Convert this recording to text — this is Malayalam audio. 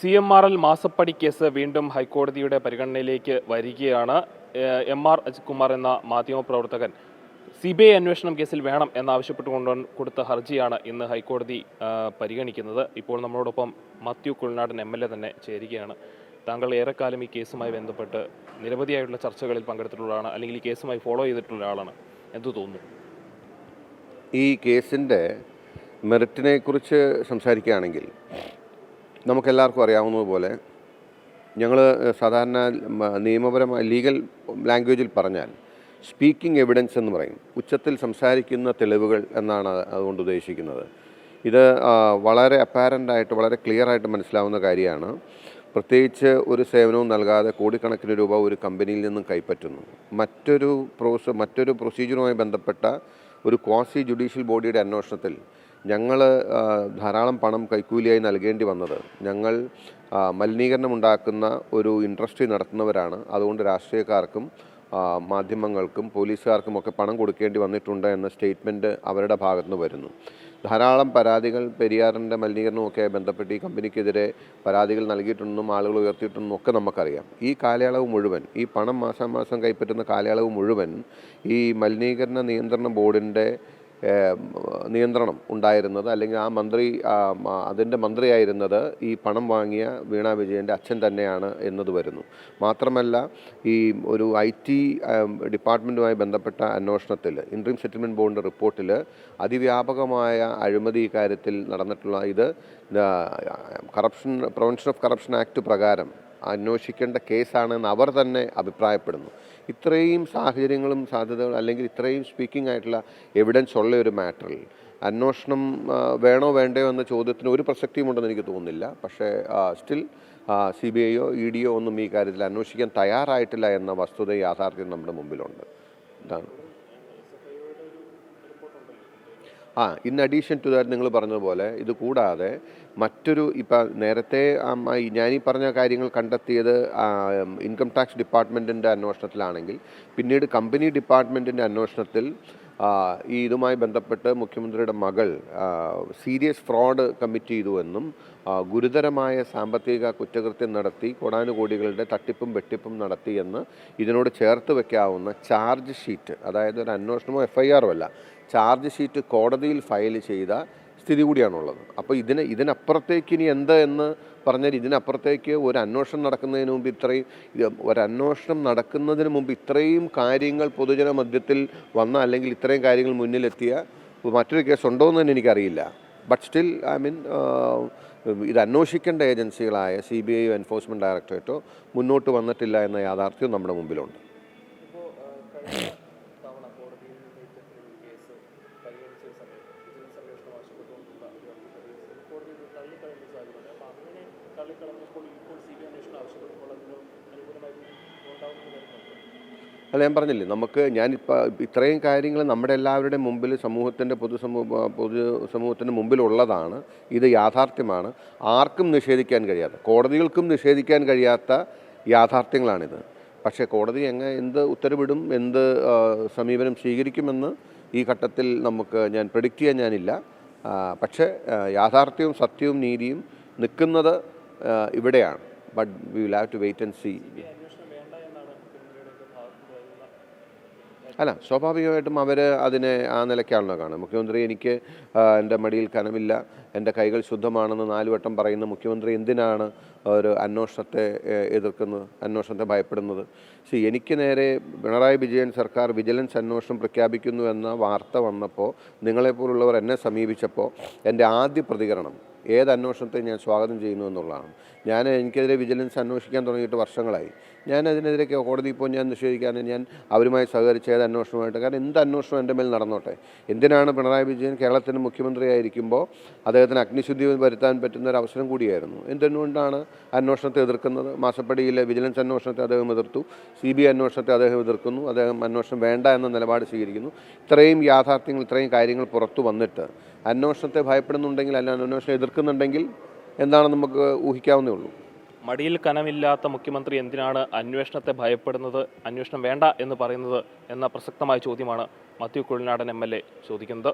CMRL മാസപ്പടി കേസ് വീണ്ടും ഹൈക്കോടതിയുടെ പരിഗണനയിലേക്ക് വരികയാണ്. MR അജിത് കുമാർ എന്ന മാധ്യമപ്രവർത്തകൻ CBI അന്വേഷണം കേസിൽ വേണം എന്നാവശ്യപ്പെട്ടുകൊണ്ട് കൊടുത്ത ഹർജിയാണ് ഇന്ന് ഹൈക്കോടതി പരിഗണിക്കുന്നത്. ഇപ്പോൾ നമ്മളോടൊപ്പം മാത്യു കുഴൽനാടൻ MLA തന്നെ ചേരുകയാണ്. താങ്കൾ ഏറെക്കാലം ഈ കേസുമായി ബന്ധപ്പെട്ട് നിരവധിയായിട്ടുള്ള ചർച്ചകളിൽ പങ്കെടുത്തിട്ടുള്ളതാണ്, അല്ലെങ്കിൽ ഈ കേസുമായി ഫോളോ ചെയ്തിട്ടുള്ള ഒരാളാണ്. എന്തു തോന്നുന്നു? ഈ കേസിൻ്റെ മെറിറ്റിനെക്കുറിച്ച് സംസാരിക്കുകയാണെങ്കിൽ നമുക്കെല്ലാവർക്കും അറിയാവുന്നതുപോലെ ഞങ്ങൾ സാധാരണ നിയമപരമായ ലീഗൽ ലാംഗ്വേജിൽ പറഞ്ഞാൽ സ്പീക്കിംഗ് എവിഡൻസ് എന്ന് പറയും. ഉച്ചത്തിൽ സംസാരിക്കുന്ന തെളിവുകൾ എന്നാണ് അതുകൊണ്ട് ഉദ്ദേശിക്കുന്നത്. ഇത് വളരെ അപ്പാരൻ്റായിട്ട് വളരെ ക്ലിയറായിട്ട് മനസ്സിലാവുന്ന കാര്യമാണ്. പ്രത്യേകിച്ച് ഒരു സേവനവും നൽകാതെ കോടിക്കണക്കിന് രൂപ ഒരു കമ്പനിയിൽ നിന്നും കൈപ്പറ്റുന്നു. മറ്റൊരു പ്രൊസീജിയറുമായി ബന്ധപ്പെട്ട ഒരു ക്വാസി ജുഡീഷ്യൽ ബോഡിയുടെ അന്വേഷണത്തിൽ ഞങ്ങൾ ധാരാളം പണം കൈക്കൂലിയായി നൽകേണ്ടി വന്നത് ഞങ്ങൾ മലിനീകരണമുണ്ടാക്കുന്ന ഒരു ഇൻഡസ്ട്രി നടത്തുന്നവരാണ്. അതുകൊണ്ട് രാഷ്ട്രീയക്കാർക്കും മാധ്യമങ്ങൾക്കും പോലീസുകാർക്കും ഒക്കെ പണം കൊടുക്കേണ്ടി വന്നിട്ടുണ്ട് എന്ന സ്റ്റേറ്റ്മെൻറ്റ് അവരുടെ ഭാഗത്തുനിന്ന് വരുന്നു. ധാരാളം പരാതികൾ പെരിയാറിൻ്റെ മലിനീകരണമൊക്കെ ബന്ധപ്പെട്ട് ഈ കമ്പനിക്കെതിരെ പരാതികൾ നൽകിയിട്ടുണ്ടെന്നും ആളുകൾ ഉയർത്തിയിട്ടുണ്ടെന്നും ഒക്കെ നമുക്കറിയാം. ഈ കാലയളവ് മുഴുവൻ, ഈ പണം മാസാമാസം കൈപ്പറ്റുന്ന കാലയളവ് മുഴുവൻ ഈ മലിനീകരണ നിയന്ത്രണ ബോർഡിൻ്റെ നിയന്ത്രണം ഉണ്ടായിരുന്നത്, അല്ലെങ്കിൽ അതിൻ്റെ മന്ത്രിയായിരുന്നത് ഈ പണം വാങ്ങിയ വീണ വിജയൻ്റെ അച്ഛൻ തന്നെയാണ് എന്നത് വരുന്നു. മാത്രമല്ല, ഈ ഒരു IT ഡിപ്പാർട്ട്മെൻറ്റുമായി ബന്ധപ്പെട്ട അന്വേഷണത്തിൽ ഇൻട്രീം സെറ്റിൽമെൻറ്റ് ബോർഡിൻ്റെ റിപ്പോർട്ടിൽ അതിവ്യാപകമായ അഴിമതി കാര്യത്തിൽ നടന്നിട്ടുള്ള ഇത് പ്രിവെൻഷൻ ഓഫ് കറപ്ഷൻ ആക്ട് പ്രകാരം അന്വേഷിക്കേണ്ട കേസാണെന്ന് അവർ തന്നെ അഭിപ്രായപ്പെടുന്നു. ഇത്രയും സാഹചര്യങ്ങളും സാധ്യതകളും, അല്ലെങ്കിൽ ഇത്രയും സ്പീക്കിംഗ് ആയിട്ടുള്ള എവിഡൻസ് ഉള്ള ഒരു മാറ്ററിൽ അന്വേഷണം വേണോ വേണ്ടയോ എന്ന ചോദ്യത്തിന് ഒരു പ്രസക്തിയും ഉണ്ടെന്ന് എനിക്ക് തോന്നുന്നില്ല. പക്ഷേ സ്റ്റിൽ CBIയോ EDയോ ഒന്നും ഈ കാര്യത്തിൽ അന്വേഷിക്കാൻ തയ്യാറായിട്ടില്ല എന്ന വസ്തുത യാഥാർത്ഥ്യം നമ്മുടെ മുമ്പിലുണ്ട്. ഇതാണ്. ഇൻ അഡീഷൻ ടു ദാറ്റ്, നിങ്ങൾ പറഞ്ഞതുപോലെ ഇത് കൂടാതെ മറ്റൊരു നേരത്തെ ഞാനീ പറഞ്ഞ കാര്യങ്ങൾ കണ്ടെത്തിയത് ഇൻകം ടാക്സ് ഡിപ്പാർട്ട്മെൻറ്റിൻ്റെ അന്വേഷണത്തിലാണെങ്കിൽ, പിന്നീട് കമ്പനി ഡിപ്പാർട്ട്മെൻറ്റിൻ്റെ അന്വേഷണത്തിൽ ഇതുമായി ബന്ധപ്പെട്ട് മുഖ്യമന്ത്രിയുടെ മകൾ സീരിയസ് ഫ്രോഡ് കമ്മിറ്റ് ചെയ്തുവെന്നും ഗുരുതരമായ സാമ്പത്തിക കുറ്റകൃത്യം നടത്തി കോടാനുകോടികളുടെ തട്ടിപ്പും വെട്ടിപ്പും നടത്തിയെന്ന് ഇതിനോട് ചേർത്ത് വയ്ക്കാവുന്ന ചാർജ് ഷീറ്റ്, അതായത് ഒരു അന്വേഷണമോ FIR അല്ല, ചാർജ് ഷീറ്റ് കോടതിയിൽ ഫയൽ ചെയ്ത സ്ഥിതി കൂടിയാണുള്ളത്. അപ്പോൾ ഇതിനപ്പുറത്തേക്ക് ഇനി എന്ത് എന്ന് പറഞ്ഞാൽ, ഇതിനപ്പുറത്തേക്ക് ഒരു അന്വേഷണം നടക്കുന്നതിന് മുമ്പ് ഇത്രയും കാര്യങ്ങൾ പൊതുജന മധ്യത്തിൽ വന്ന, അല്ലെങ്കിൽ ഇത്രയും കാര്യങ്ങൾ മുന്നിലെത്തിയ മറ്റൊരു കേസ് ഉണ്ടോ എന്ന് തന്നെ എനിക്കറിയില്ല. ബട്ട് സ്റ്റിൽ ഇത് അന്വേഷിക്കേണ്ട ഏജൻസികളായ CBIയോ എൻഫോഴ്സ്മെൻറ്റ് ഡയറക്ടറേറ്റോ മുന്നോട്ട് വന്നിട്ടില്ല എന്ന യാഥാർത്ഥ്യം നമ്മുടെ മുമ്പിലുണ്ട്. അല്ല, ഞാൻ പറഞ്ഞില്ലേ, ഞാനിപ്പോൾ ഇത്രയും കാര്യങ്ങൾ നമ്മുടെ എല്ലാവരുടെയും മുമ്പിൽ പൊതുസമൂഹത്തിൻ്റെ മുമ്പിലുള്ളതാണ്. ഇത് യാഥാർത്ഥ്യമാണ്. ആർക്കും നിഷേധിക്കാൻ കഴിയാത്ത, കോടതികൾക്കും നിഷേധിക്കാൻ കഴിയാത്ത യാഥാർത്ഥ്യങ്ങളാണിത്. പക്ഷേ കോടതി എന്ത് ഉത്തരവിടും, എന്ത് സമീപനം സ്വീകരിക്കുമെന്ന് ഈ ഘട്ടത്തിൽ ഞാൻ പ്രെഡിക്റ്റ് ചെയ്യാൻ ഞാനില്ല. പക്ഷേ യാഥാർത്ഥ്യവും സത്യവും നീതിയും നിൽക്കുന്നത് ഇവിടെയാണ്. But we will have to wait and see. അല്ല, സ്വാഭാവികമായിട്ടും അവർ അതിനെ ആ നിലയ്ക്കാണല്ലോ കാണുക. മുഖ്യമന്ത്രി എനിക്ക് എൻ്റെ മടിയിൽ കനമില്ല, എൻ്റെ കൈകൾ ശുദ്ധമാണെന്ന് 4 വട്ടം പറയുന്ന മുഖ്യമന്ത്രി എന്തിനാണ് ഒരു അന്വേഷണത്തെ എതിർക്കുന്നത്, അന്വേഷണത്തെ ഭയപ്പെടുന്നത്? എനിക്ക് നേരെ പിണറായി വിജയൻ സർക്കാർ വിജിലൻസ് അന്വേഷണം പ്രഖ്യാപിക്കുന്നു എന്ന വാർത്ത വന്നപ്പോൾ, നിങ്ങളെപ്പോലുള്ളവർ എന്നെ സമീപിച്ചപ്പോൾ എൻ്റെ ആദ്യ പ്രതികരണം ഏത് അന്വേഷണത്തെ ഞാൻ സ്വാഗതം ചെയ്യുന്നു എന്നുള്ളതാണ്. എനിക്കെതിരെ വിജിലൻസ് അന്വേഷിക്കാൻ തുടങ്ങിയിട്ട് വർഷങ്ങളായി. അതിനെതിരെ കോടതിയിൽ ഇപ്പോൾ ഞാൻ നിഷേധിക്കാൻ അവരുമായി സഹകരിച്ച ഏത് അന്വേഷണമായിട്ട്, കാരണം എന്ത് അന്വേഷണം എൻ്റെ മേൽ നടന്നോട്ടെ. എന്തിനാണ് പിണറായി വിജയൻ കേരളത്തിന് മുഖ്യമന്ത്രിയായിരിക്കുമ്പോൾ അദ്ദേഹത്തിന് അഗ്നിശുദ്ധി വരുത്താൻ പറ്റുന്ന ഒരു അവസരം കൂടിയായിരുന്നു. എന്തുകൊണ്ടാണ് അന്വേഷണത്തെ എതിർക്കുന്നത്? മാസപ്പടിയിലെ വിജിലൻസ് അന്വേഷണത്തെ അദ്ദേഹം എതിർത്തു, CBI അന്വേഷണത്തെ അദ്ദേഹം എതിർക്കുന്നു, അദ്ദേഹം അന്വേഷണം വേണ്ട എന്ന നിലപാട് സ്വീകരിക്കുന്നു. ഇത്രയും യാഥാർത്ഥ്യങ്ങൾ, ഇത്രയും കാര്യങ്ങൾ പുറത്തു വന്നിട്ട് അന്വേഷണത്തെ ഭയപ്പെടുന്നുണ്ടെങ്കിൽ, അല്ലെങ്കിൽ അന്വേഷണം എതിർക്കുന്നുണ്ടെങ്കിൽ എന്താണെന്ന് നമുക്ക് ഊഹിക്കാവുന്നേ ഉള്ളൂ. മടിയിൽ കനമില്ലാത്ത മുഖ്യമന്ത്രി എന്തിനാണ് അന്വേഷണത്തെ ഭയപ്പെടുന്നത്, അന്വേഷണം വേണ്ട എന്ന് പറയുന്നത് എന്ന പ്രസക്തമായ ചോദ്യമാണ് മാത്യു കുഴൽനാടൻ MLA ചോദിക്കുന്നത്.